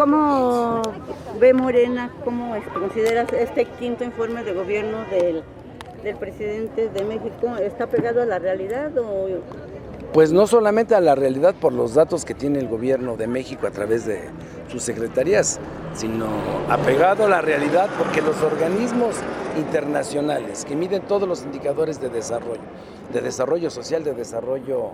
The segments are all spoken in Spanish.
¿Cómo ve Morena, cómo consideras este quinto informe de gobierno del presidente de México? ¿Está pegado a la realidad o...? Pues no solamente a la realidad por los datos que tiene el gobierno de México a través de sus secretarías, sino apegado a la realidad porque los organismos internacionales que miden todos los indicadores de desarrollo social, de desarrollo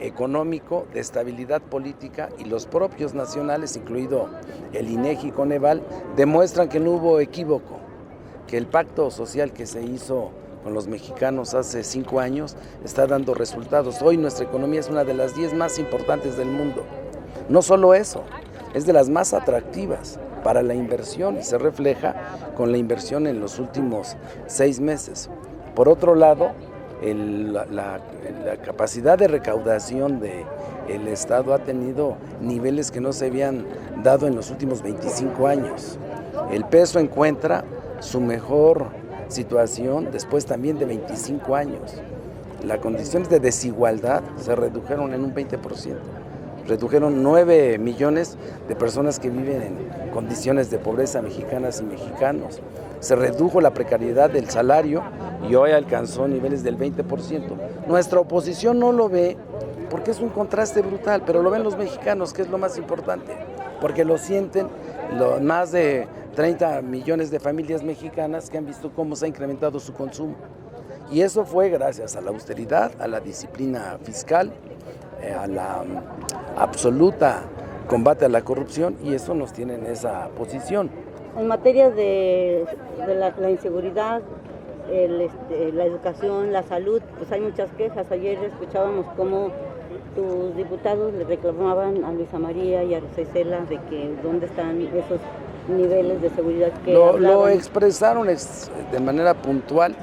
económico, de estabilidad política y los propios nacionales, incluido el INEGI y Coneval, demuestran que no hubo equívoco, que el pacto social que se hizo con los mexicanos hace 5 años está dando resultados. Hoy nuestra economía es una de las 10 más importantes del mundo. No solo eso, es de las más atractivas para la inversión y se refleja con la inversión en los últimos 6 meses. Por otro lado, la capacidad de recaudación del Estado ha tenido niveles que no se habían dado en los últimos 25 años. El peso encuentra su mejor situación después también de 25 años. Las condiciones de desigualdad se redujeron en un 20%. Redujeron 9 millones de personas que viven en condiciones de pobreza, mexicanas y mexicanos. Se redujo la precariedad del salario y hoy alcanzó niveles del 20%. Nuestra oposición no lo ve porque es un contraste brutal, pero lo ven los mexicanos, que es lo más importante, porque lo sienten más de 30 millones de familias mexicanas que han visto cómo se ha incrementado su consumo. Y eso fue gracias a la austeridad, a la disciplina fiscal, a la absoluta combate a la corrupción, y eso nos tiene en esa posición. En materia de la inseguridad, la educación, la salud, pues hay muchas quejas. Ayer escuchábamos cómo tus diputados le reclamaban a Luisa María y a Cecela de que dónde están esos niveles de seguridad que lo expresaron de manera puntual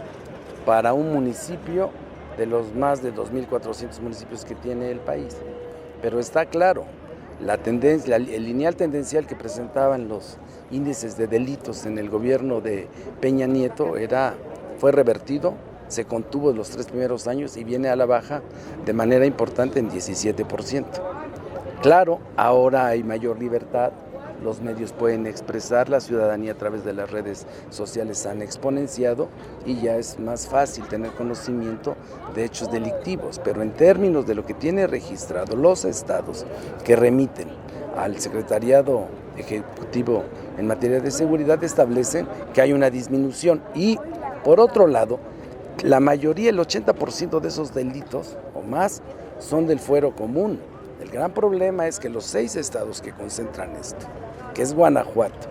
para un municipio de los más de 2.400 municipios que tiene el país. Pero está claro, la tendencia, el lineal tendencial que presentaban los índices de delitos en el gobierno de Peña Nieto fue revertido, se contuvo en los 3 primeros años y viene a la baja de manera importante en 17%. Claro, ahora hay mayor libertad, los medios pueden expresar, la ciudadanía a través de las redes sociales han exponenciado y ya es más fácil tener conocimiento de hechos delictivos, pero en términos de lo que tiene registrado los estados que remiten al Secretariado Ejecutivo en materia de seguridad establecen que hay una disminución y, por otro lado, la mayoría, el 80% de esos delitos o más son del fuero común. El gran problema es que los 6 estados que concentran esto, que es Guanajuato,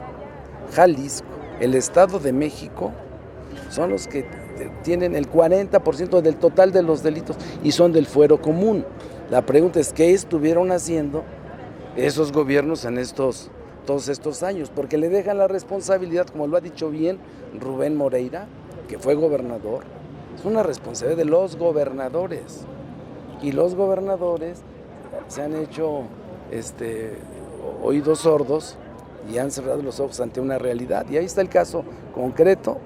Jalisco, el Estado de México, son los que tienen el 40% del total de los delitos y son del fuero común. La pregunta es, ¿qué estuvieron haciendo esos gobiernos en todos estos años? Porque le dejan la responsabilidad, como lo ha dicho bien Rubén Moreira, que fue gobernador, es una responsabilidad de los gobernadores. Y los gobernadores se han hecho oídos sordos y han cerrado los ojos ante una realidad. Y ahí está el caso concreto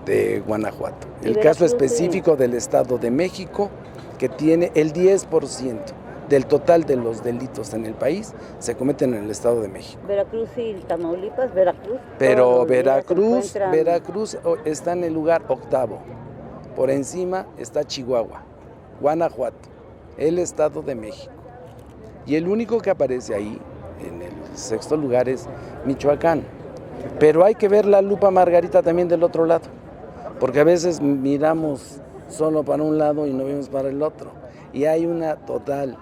de Guanajuato, el caso específico del Estado de México, que tiene el 10% del total de los delitos en el país se cometen en el Estado de México. Veracruz y Tamaulipas, Veracruz. Pero Veracruz está en el lugar 8º. Por encima está Chihuahua, Guanajuato, el Estado de México. Y el único que aparece ahí, en el 6º lugar, es Michoacán. Pero hay que ver la lupa Margarita también del otro lado, porque a veces miramos solo para un lado y no vemos para el otro. Y hay una total,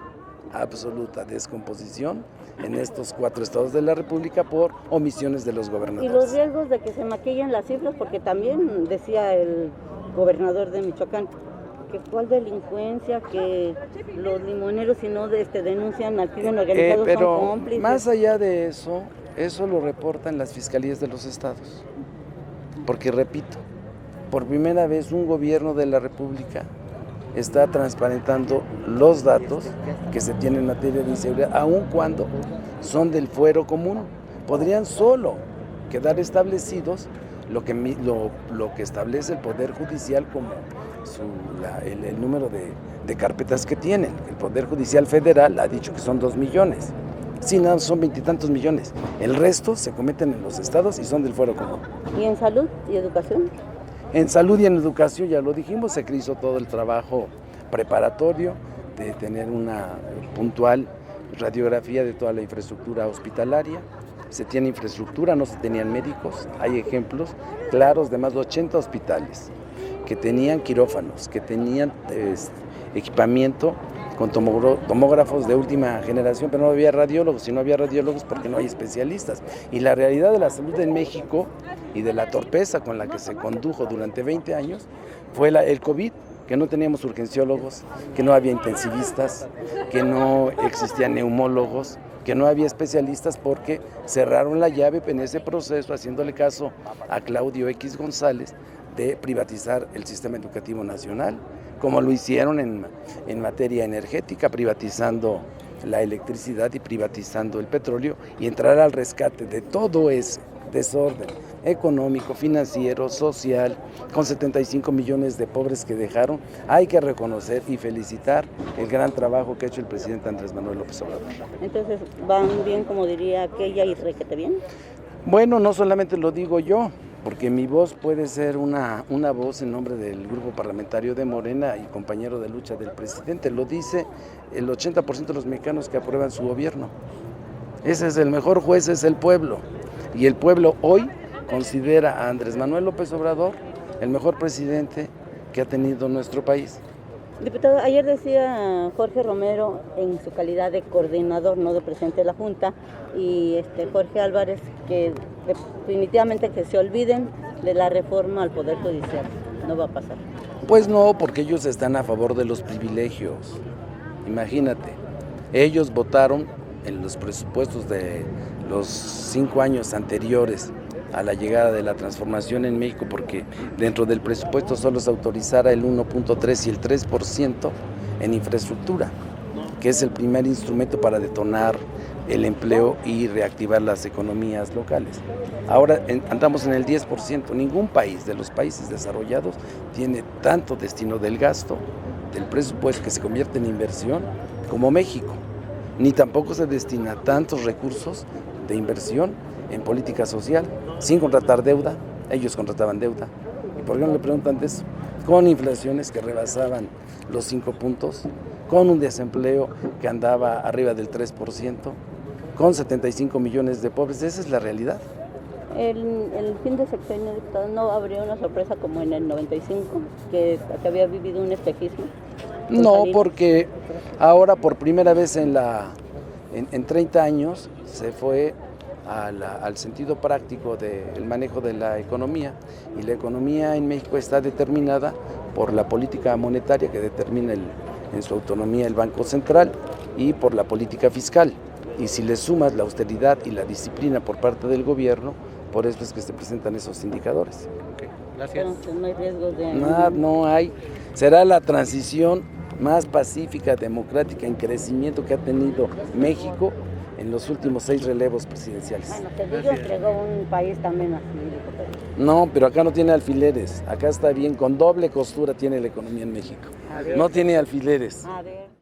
absoluta descomposición en estos 4 estados de la República por omisiones de los gobernadores. Y los riesgos de que se maquillen las cifras, porque también decía el gobernador de Michoacán, que cuál delincuencia, que los limoneros si no denuncian al crimen organizado pero son cómplices. Más allá de eso lo reportan las fiscalías de los estados. Porque repito, por primera vez un gobierno de la República está transparentando los datos que se tienen en materia de inseguridad, aun cuando son del fuero común. Podrían solo quedar establecidos lo que establece el Poder Judicial como el número de carpetas que tienen. El Poder Judicial Federal ha dicho que son 2 millones Sí, nada, son 20 y tantos millones. El resto se cometen en los estados y son del fuero común. ¿Y en salud y educación? En salud y en educación, ya lo dijimos, se hizo todo el trabajo preparatorio de tener una puntual radiografía de toda la infraestructura hospitalaria. Se tiene infraestructura, no se tenían médicos. Hay ejemplos claros de más de 80 hospitales que tenían quirófanos, que tenían equipamiento con tomógrafos de última generación, pero no había radiólogos, y no había radiólogos porque no hay especialistas. Y la realidad de la salud en México y de la torpeza con la que se condujo durante 20 años fue el COVID, que no teníamos urgenciólogos, que no había intensivistas, que no existían neumólogos, que no había especialistas porque cerraron la llave en ese proceso, haciéndole caso a Claudio X González, de privatizar el sistema educativo nacional, como lo hicieron en materia energética, privatizando la electricidad y privatizando el petróleo, y entrar al rescate de todo ese desorden económico, financiero, social, con 75 millones de pobres que dejaron. Hay que reconocer y felicitar el gran trabajo que ha hecho el presidente Andrés Manuel López Obrador. Entonces, ¿van bien, como diría aquella, y requete bien? Bueno, no solamente lo digo yo, porque mi voz puede ser una voz en nombre del grupo parlamentario de Morena y compañero de lucha del presidente. Lo dice el 80% de los mexicanos que aprueban su gobierno. Ese es el mejor juez, es el pueblo. Y el pueblo hoy considera a Andrés Manuel López Obrador el mejor presidente que ha tenido nuestro país. Diputado, ayer decía Jorge Romero, en su calidad de coordinador, no de presidente de la Junta, y Jorge Álvarez, que definitivamente que se olviden de la reforma al Poder Judicial. No va a pasar. Pues no, porque ellos están a favor de los privilegios. Imagínate, ellos votaron en los presupuestos de los 5 años anteriores a la llegada de la transformación en México, porque dentro del presupuesto solo se autorizara el 1.3 y el 3% en infraestructura, que es el primer instrumento para detonar el empleo y reactivar las economías locales. Ahora andamos en el 10%. Ningún país de los países desarrollados tiene tanto destino del gasto, del presupuesto que se convierte en inversión, como México. Ni tampoco se destina tantos recursos de inversión en política social, sin contratar deuda. Ellos contrataban deuda. ¿Y por qué no le preguntan de eso? Con inflaciones que rebasaban los 5 puntos, con un desempleo que andaba arriba del 3%, con 75 millones de pobres. Esa es la realidad. El fin de sexenio, diputado, ¿no habría una sorpresa como en el 95, que había vivido un espejismo? No, porque ahora por primera vez en 30 años se fue al sentido práctico del manejo de la economía, y la economía en México está determinada por la política monetaria, que determina en su autonomía el Banco Central, y por la política fiscal. Y si le sumas la austeridad y la disciplina por parte del gobierno, por eso es que se presentan esos indicadores. Okay, gracias. Entonces, no hay riesgos de... No hay. Será la transición más pacífica, democrática, en crecimiento que ha tenido México en los últimos 6 relevos presidenciales. Bueno, Cedillo entregó un país también así, diputado. No, pero acá no tiene alfileres. Acá está bien, con doble costura tiene la economía en México. No tiene alfileres. A ver.